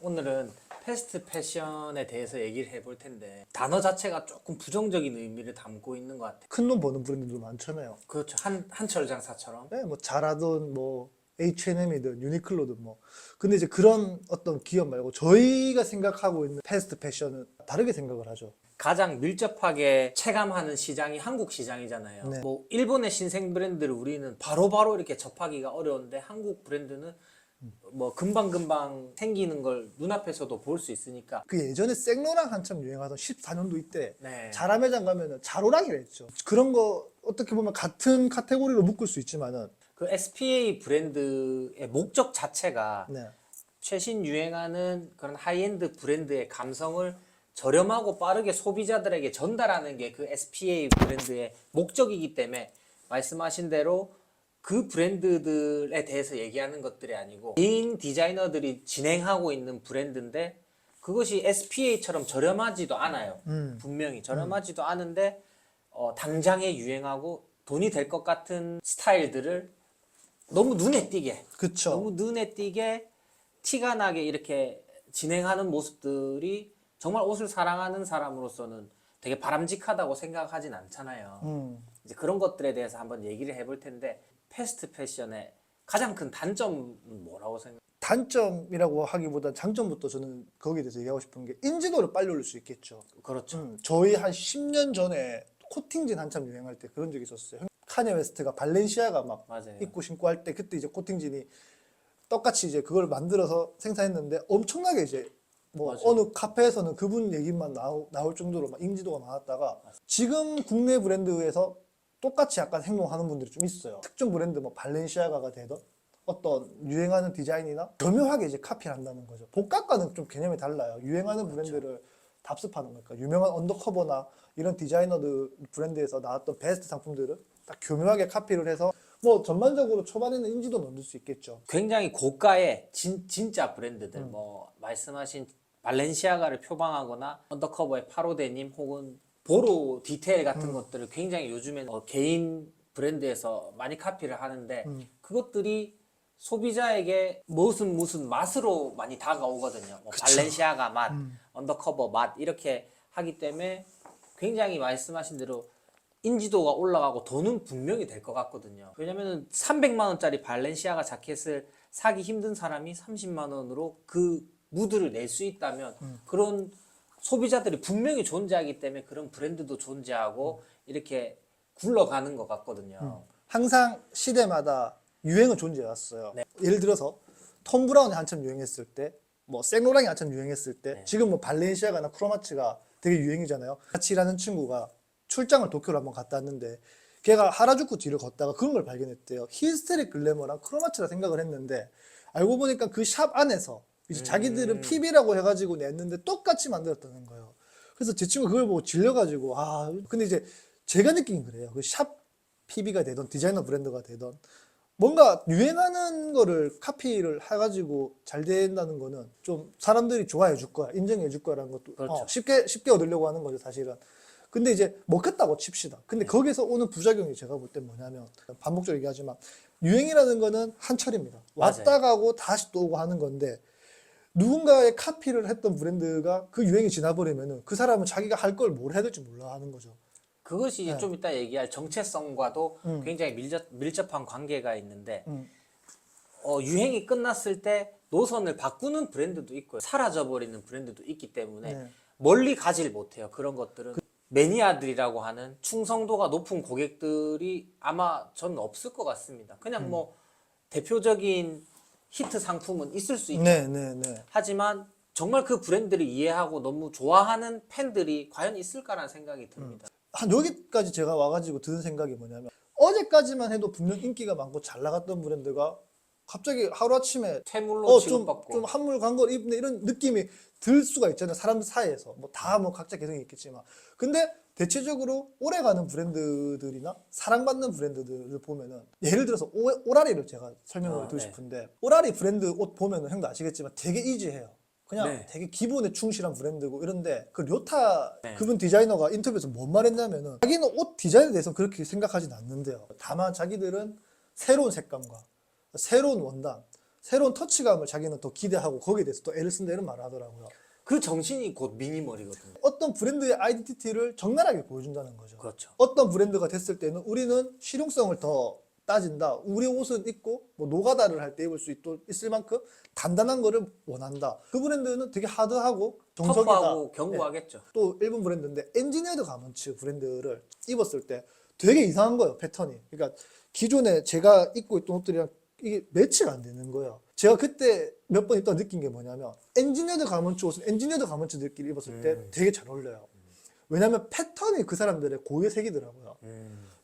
오늘은 패스트 패션에 대해서 얘기를 해볼 텐데 단어 자체가 조금 부정적인 의미를 담고 있는 것 같아요. 큰 돈 버는 브랜드도 많잖아요. 그렇죠. 한철 장사처럼. 네, 뭐 자라든 뭐 H&M이든 유니클로든 뭐. 근데 이제 그런 어떤 기업 말고 저희가 생각하고 있는 패스트 패션은 다르게 생각을 하죠. 가장 밀접하게 체감하는 시장이 한국 시장이잖아요. 네. 뭐 일본의 신생 브랜드를 우리는 바로바로 이렇게 접하기가 어려운데 한국 브랜드는 뭐 금방금방 생기는 걸 눈앞에서도 볼 수 있으니까. 그 예전에 생로랑 한참 유행하던 14년도 이때 네. 자라 매장 가면은 자로랑이라 했죠. 그런 거 어떻게 보면 같은 카테고리로 묶을 수 있지만은 그 SPA 브랜드의 목적 자체가 네. 최신 유행하는 그런 하이엔드 브랜드의 감성을 저렴하고 빠르게 소비자들에게 전달하는 게 그 SPA 브랜드의 목적이기 때문에 말씀하신 대로 그 브랜드들에 대해서 얘기하는 것들이 아니고 개인 디자이너들이 진행하고 있는 브랜드인데 그것이 SPA처럼 저렴하지도 않아요. 분명히 저렴하지도 않은데 당장에 유행하고 돈이 될 것 같은 스타일들을 너무 눈에 띄게 그쵸. 너무 눈에 띄게 티가 나게 이렇게 진행하는 모습들이 정말 옷을 사랑하는 사람으로서는 되게 바람직하다고 생각하진 않잖아요. 이제 그런 것들에 대해서 한번 얘기를 해볼 텐데 패스트 패션의 가장 큰 단점은 뭐라고 생각해요? 단점이라고 하기보다 장점부터 저는 거기에 대해서 얘기하고 싶은 게 인지도를 빨리 올릴 수 있겠죠. 그렇죠. 저희 한 10년 전에 코팅진 한참 유행할 때 그런 적이 있었어요. 카니 웨스트가 발렌시아가 막 맞아요. 입고 신고 할 때 그때 이제 코팅진이 똑같이 이제 그걸 만들어서 생산했는데 엄청나게 이제 뭐 맞아요. 어느 카페에서는 그분 얘기만 나올 정도로 막 인지도가 많았다가 지금 국내 브랜드에서 똑같이 약간 행동하는 분들이 좀 있어요. 특정 브랜드 뭐 발렌시아가가 되던 어떤 유행하는 디자인이나 교묘하게 이제 카피를 한다는 거죠. 복각과는 좀 개념이 달라요. 유행하는 브랜드를 답습하는 거니까 유명한 언더커버나 이런 디자이너들 브랜드에서 나왔던 베스트 상품들을 딱 교묘하게 카피를 해서 뭐 전반적으로 초반에는 인지도는 얻을 수 있겠죠. 굉장히 고가의 진짜 브랜드들 뭐 말씀하신 발렌시아가를 표방하거나 언더커버의 파로데님 혹은 보로 디테일 같은 것들을 굉장히 요즘엔 개인 브랜드에서 많이 카피를 하는데 그것들이 소비자에게 무슨 맛으로 많이 다가오거든요. 뭐 발렌시아가 맛, 언더커버 맛 이렇게 하기 때문에 굉장히 말씀하신 대로 인지도가 올라가고 돈은 분명히 될 것 같거든요. 왜냐면은 300만 원짜리 발렌시아가 자켓을 사기 힘든 사람이 30만 원으로 그 무드를 낼 수 있다면 그런 소비자들이 분명히 존재하기 때문에 그런 브랜드도 존재하고 이렇게 굴러가는 것 같거든요. 항상 시대마다 유행은 존재해왔어요. 예를 들어서 톰 브라운이 한참 유행했을 때, 뭐 생로랑이 한참 유행했을 때, 지금 뭐 발렌시아가나 크로마츠가 되게 유행이잖아요. 같이 일하는 친구가 출장을 도쿄로 한번 갔다 왔는데 걔가 하라주쿠 뒤를 걷다가 그런 걸 발견했대요. 힐스테릭 글래머랑 크로마츠라 생각을 했는데 알고 보니까 그 샵 안에서 이제 자기들은 PB라고 해가지고 냈는데 똑같이 만들었다는 거예요. 그래서 제 친구가 그걸 보고 질려가지고 근데 이제 제가 느낀 그래요. 그 샵 PB가 되던 디자이너 브랜드가 되던 뭔가 유행하는 거를 카피를 해가지고 잘 된다는 거는 좀 사람들이 좋아해 줄 거야, 인정해 줄 거라는 것도 그렇죠. 쉽게 얻으려고 하는 거죠, 사실은. 근데 이제 먹겠다고 칩시다. 근데 거기서 오는 부작용이 제가 볼 땐 뭐냐면 반복적으로 얘기하지만 유행이라는 거는 한철입니다. 왔다 가고 다시 또 오고 하는 건데 누군가의 카피를 했던 브랜드가 그 유행이 지나버리면은 그 사람은 자기가 할 걸 뭘 해야 될지 몰라 하는 거죠. 그것이 이제 좀 이따 얘기할 정체성과도 굉장히 밀접한 관계가 있는데 유행이 끝났을 때 노선을 바꾸는 브랜드도 있고요. 사라져버리는 브랜드도 있기 때문에 멀리 가질 못해요. 그런 것들은 매니아들이라고 하는 충성도가 높은 고객들이 아마 저는 없을 것 같습니다. 그냥 뭐 대표적인 히트 상품은 있을 수 있죠. 하지만 정말 그 브랜드를 이해하고 너무 좋아하는 팬들이 과연 있을까라는 생각이 듭니다. 한 여기까지 제가 와가지고 드는 생각이 뭐냐면 어제까지만 해도 분명 인기가 많고 잘 나갔던 브랜드가 갑자기 하루아침에 퇴물로 취급받고 좀 한물 간 걸 입네 이런 느낌이 들 수가 있잖아요. 사람들 사이에서 뭐 다 뭐 각자 개성이 있겠지만 근데 대체적으로 오래가는 브랜드들이나 사랑받는 브랜드들을 보면은 예를 들어서 오라리를 제가 설명을 드리고 싶은데 오라리 브랜드 옷 보면은 형도 아시겠지만 되게 이지해요. 그냥 되게 기본에 충실한 브랜드고 이런데 그 료타 그분 디자이너가 인터뷰에서 뭔 말했냐면은 자기는 옷 디자인에 대해서 그렇게 생각하진 않는데요. 다만 자기들은 새로운 색감과 새로운 원단, 새로운 터치감을 자기는 더 기대하고 거기에 대해서 또 애를 쓴다 이런 말을 하더라고요. 그 정신이 곧 미니멀이거든요. 어떤 브랜드의 아이덴티티를 적나라하게 보여준다는 거죠. 그렇죠. 어떤 브랜드가 됐을 때는 우리는 실용성을 더 따진다. 우리 옷은 입고 뭐 노가다를 할 때 입을 수 있을 만큼 단단한 거를 원한다. 그 브랜드는 되게 하드하고 정석이다. 터프하고 견고하겠죠. 또 일본 브랜드인데 엔지니어드 가먼츠 브랜드를 입었을 때 되게 이상한 거예요, 패턴이. 그러니까 기존에 제가 입고 있던 옷들이랑 이게 매치가 안 되는 거예요. 제가 그때 몇 번 입다 느낀 게 뭐냐면 엔지니어드 가먼츠 옷은 엔지니어드 가먼츠들끼리 입었을 때 되게 잘 어울려요. 왜냐면 패턴이 그 사람들의 고유의 색이더라고요.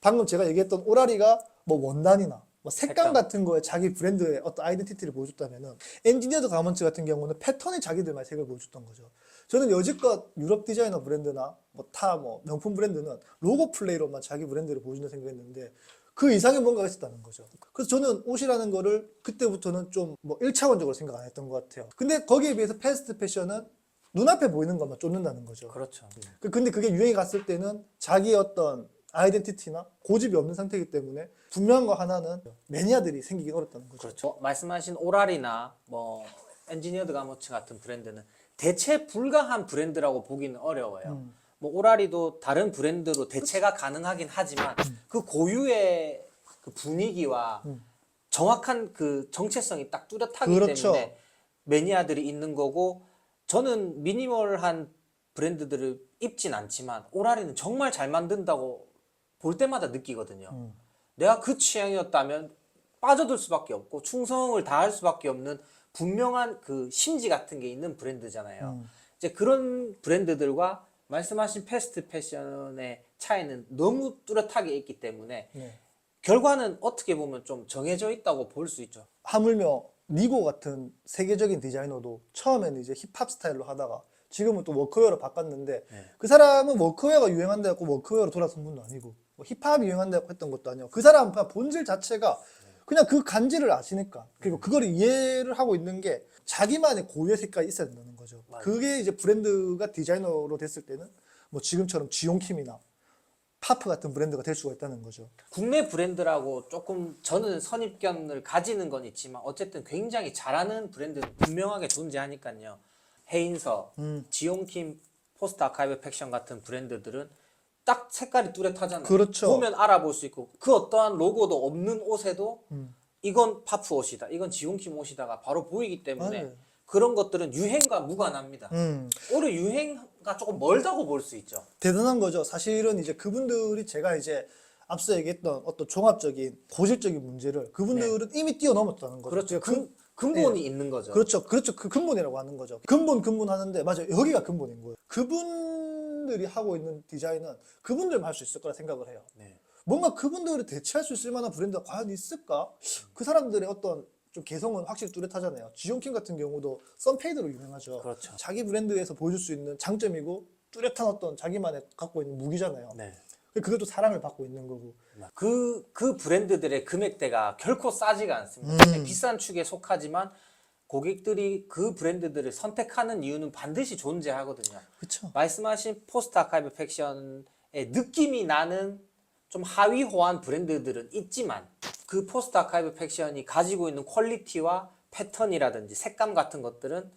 방금 제가 얘기했던 오라리가 뭐 원단이나 뭐 색감 같은 거에 자기 브랜드의 어떤 아이덴티티를 보여줬다면은 엔지니어드 가먼츠 같은 경우는 패턴이 자기들만의 색을 보여줬던 거죠. 저는 여지껏 유럽 디자이너 브랜드나 뭐 명품 브랜드는 로고 플레이로만 자기 브랜드를 보여준다 생각했는데 그 이상의 뭔가가 있었다는 거죠. 그래서 저는 옷이라는 거를 그때부터는 좀 뭐 1차원적으로 생각 안 했던 것 같아요. 근데 거기에 비해서 패스트 패션은 눈앞에 보이는 것만 쫓는다는 거죠. 그렇죠. 근데 그게 유행이 갔을 때는 자기 어떤 아이덴티티나 고집이 없는 상태이기 때문에 분명한 거 하나는 매니아들이 생기기 어렵다는 거죠. 그렇죠. 말씀하신 오라리나 뭐 엔지니어드 가먼츠 같은 브랜드는 대체 불가한 브랜드라고 보기는 어려워요. 뭐 오라리도 다른 브랜드로 대체가 가능하긴 하지만 그 고유의 그 분위기와 정확한 그 정체성이 딱 뚜렷하기 그렇죠. 때문에 매니아들이 있는 거고, 저는 미니멀한 브랜드들을 입진 않지만 오라리는 정말 잘 만든다고 볼 때마다 느끼거든요. 내가 그 취향이었다면 빠져들 수밖에 없고 충성을 다할 수밖에 없는 분명한 그 심지 같은 게 있는 브랜드잖아요. 이제 그런 브랜드들과 말씀하신 패스트 패션의 차이는 너무 뚜렷하게 있기 때문에 네. 결과는 어떻게 보면 좀 정해져 있다고 볼 수 있죠. 하물며 니고 같은 세계적인 디자이너도 처음에는 이제 힙합 스타일로 하다가 지금은 또 워크웨어로 바꿨는데 그 사람은 워크웨어가 유행한다 했고 워크웨어로 돌아선 분도 아니고 뭐 힙합이 유행한다 했고 했던 것도 아니고 그 사람은 그냥 본질 자체가 그냥 그 간지를 아시니까 그리고 그걸 이해를 하고 있는 게 자기만의 고유의 색깔이 있어야 된다는 거죠. 맞아요. 그게 이제 브랜드가 디자이너로 됐을 때는 뭐 지금처럼 지용킴이나 파프 같은 브랜드가 될 수가 있다는 거죠. 국내 브랜드라고 조금 저는 선입견을 가지는 건 있지만 어쨌든 굉장히 잘하는 브랜드 분명하게 존재하니까요. 헤인서, 지용킴, 포스트 아카이브 팩션 같은 브랜드들은 딱 색깔이 뚜렷하잖아요. 그렇죠. 보면 알아볼 수 있고 그 어떠한 로고도 없는 옷에도 이건 파프 옷이다, 이건 지용킴 옷이다가 바로 보이기 때문에 맞아요. 그런 것들은 유행과 무관합니다. 오히려 유행과 조금 멀다고 볼 수 있죠. 대단한 거죠. 사실은 이제 그분들이 제가 이제 앞서 얘기했던 어떤 종합적인 고질적인 문제를 그분들은 이미 뛰어넘었다는 거죠. 그렇죠. 제가 근본이 있는 거죠. 그렇죠. 그 근본이라고 하는 거죠. 근본 하는데 맞아요. 여기가 근본인 거예요. 그분들이 하고 있는 디자인은 그분들만 할 수 있을 거라 생각을 해요. 네. 뭔가 그분들을 대체할 수 있을 만한 브랜드가 과연 있을까? 그 사람들의 어떤 좀 개성은 확실히 뚜렷하잖아요. 지용킴 같은 경우도 썬페이드로 유명하죠. 그렇죠. 자기 브랜드에서 보여줄 수 있는 장점이고 뚜렷한 어떤 자기만의 갖고 있는 무기잖아요. 네. 그것도 사랑을 받고 있는 거고. 그 브랜드들의 금액대가 결코 싸지가 않습니다. 굉장히 비싼 축에 속하지만 고객들이 그 브랜드들을 선택하는 이유는 반드시 존재하거든요. 그렇죠. 말씀하신 포스트 아카이브 팩션의 느낌이 나는 좀 하위 호환 브랜드들은 있지만 그 포스트 아카이브 팩션이 가지고 있는 퀄리티와 패턴이라든지 색감 같은 것들은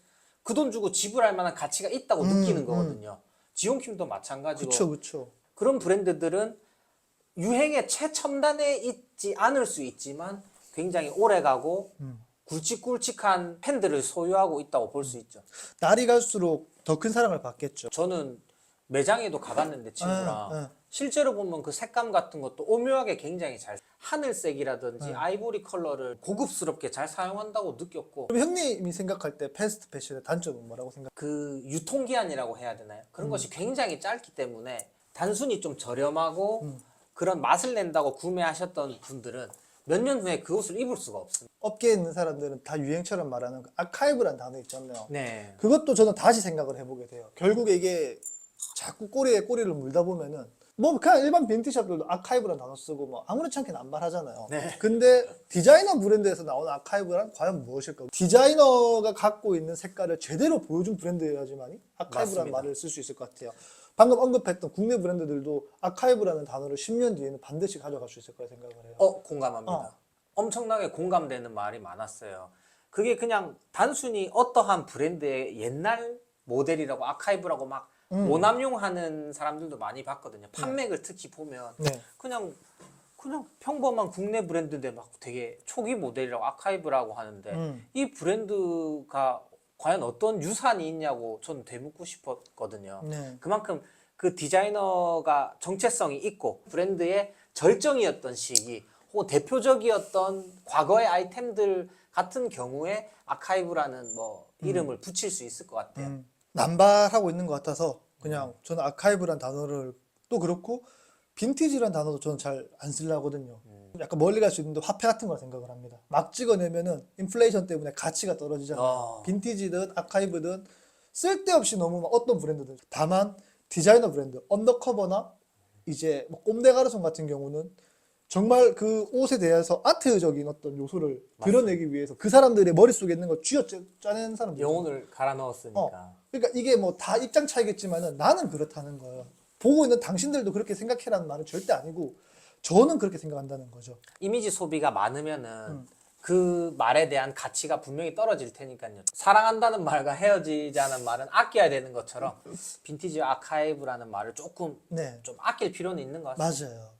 그 돈 주고 지불할 만한 가치가 있다고 느끼는 거거든요. 지용킴도 마찬가지고 그렇죠. 그런 브랜드들은 유행의 최첨단에 있지 않을 수 있지만 굉장히 오래가고 굵직굵직한 팬들을 소유하고 있다고 볼 수 있죠. 날이 갈수록 더 큰 사랑을 받겠죠. 저는 매장에도 가봤는데 친구랑 실제로 보면 그 색감 같은 것도 오묘하게 굉장히 잘, 하늘색이라든지 아이보리 컬러를 고급스럽게 잘 사용한다고 느꼈고, 그럼 형님이 생각할 때 패스트 패션의 단점은 뭐라고 생각? 그 유통기한이라고 해야 되나요? 그런 것이 굉장히 짧기 때문에 단순히 좀 저렴하고 그런 맛을 낸다고 구매하셨던 분들은 몇 년 후에 그 옷을 입을 수가 없습니다. 업계에 있는 사람들은 다 유행처럼 말하는 그 아카이브라는 단어 있잖아요. 네. 그것도 저는 다시 생각을 해보게 돼요. 결국에 이게 자꾸 꼬리에 꼬리를 물다 보면은 뭐 그냥 일반 빈티샵들도 아카이브라는 단어 쓰고 뭐 아무렇지 않게 남발하잖아요. 네. 근데 디자이너 브랜드에서 나오는 아카이브란 과연 무엇일까? 디자이너가 갖고 있는 색깔을 제대로 보여준 브랜드여야지만이 아카이브라는 맞습니다. 말을 쓸 수 있을 것 같아요. 방금 언급했던 국내 브랜드들도 아카이브라는 단어를 10년 뒤에는 반드시 가져갈 수 있을 거라 생각을 해요. 공감합니다. 엄청나게 공감되는 말이 많았어요. 그게 그냥 단순히 어떠한 브랜드의 옛날 모델이라고 아카이브라고 막 오남용하는 사람들도 많이 봤거든요. 판맥을 특히 보면 네. 그냥 평범한 국내 브랜드인데 막 되게 초기 모델이라고 아카이브라고 하는데 이 브랜드가 과연 어떤 유산이 있냐고 저는 되묻고 싶었거든요. 네. 그만큼 그 디자이너가 정체성이 있고 브랜드의 절정이었던 시기 혹은 대표적이었던 과거의 아이템들 같은 경우에 아카이브라는 뭐 이름을 붙일 수 있을 것 같아요. 남발하고 있는 것 같아서 그냥 저는 아카이브란 단어를 또 그렇고 빈티지란 단어도 저는 잘 안 쓰려 하거든요. 약간 멀리 갈 수 있는데 화폐 같은 걸 생각을 합니다. 막 찍어내면은 인플레이션 때문에 가치가 떨어지잖아요. 빈티지든 아카이브든 쓸데없이 너무 막 어떤 브랜드든 다만 디자이너 브랜드 언더커버나 이제 뭐 꼼데 가르송 같은 경우는 정말 그 옷에 대해서 아트적인 어떤 요소를 드러내기 위해서 그 사람들의 머릿속에 있는 걸 쥐어 짜낸 사람들. 영혼을 갈아 넣었으니까. 그러니까 이게 뭐 다 입장 차이겠지만은 나는 그렇다는 거예요. 보고 있는 당신들도 그렇게 생각해라는 말은 절대 아니고 저는 그렇게 생각한다는 거죠. 이미지 소비가 많으면은 그 말에 대한 가치가 분명히 떨어질 테니까요. 사랑한다는 말과 헤어지자는 말은 아껴야 되는 것처럼 빈티지 아카이브라는 말을 조금 네, 좀 아낄 필요는 있는 것 같습니다. 맞아요.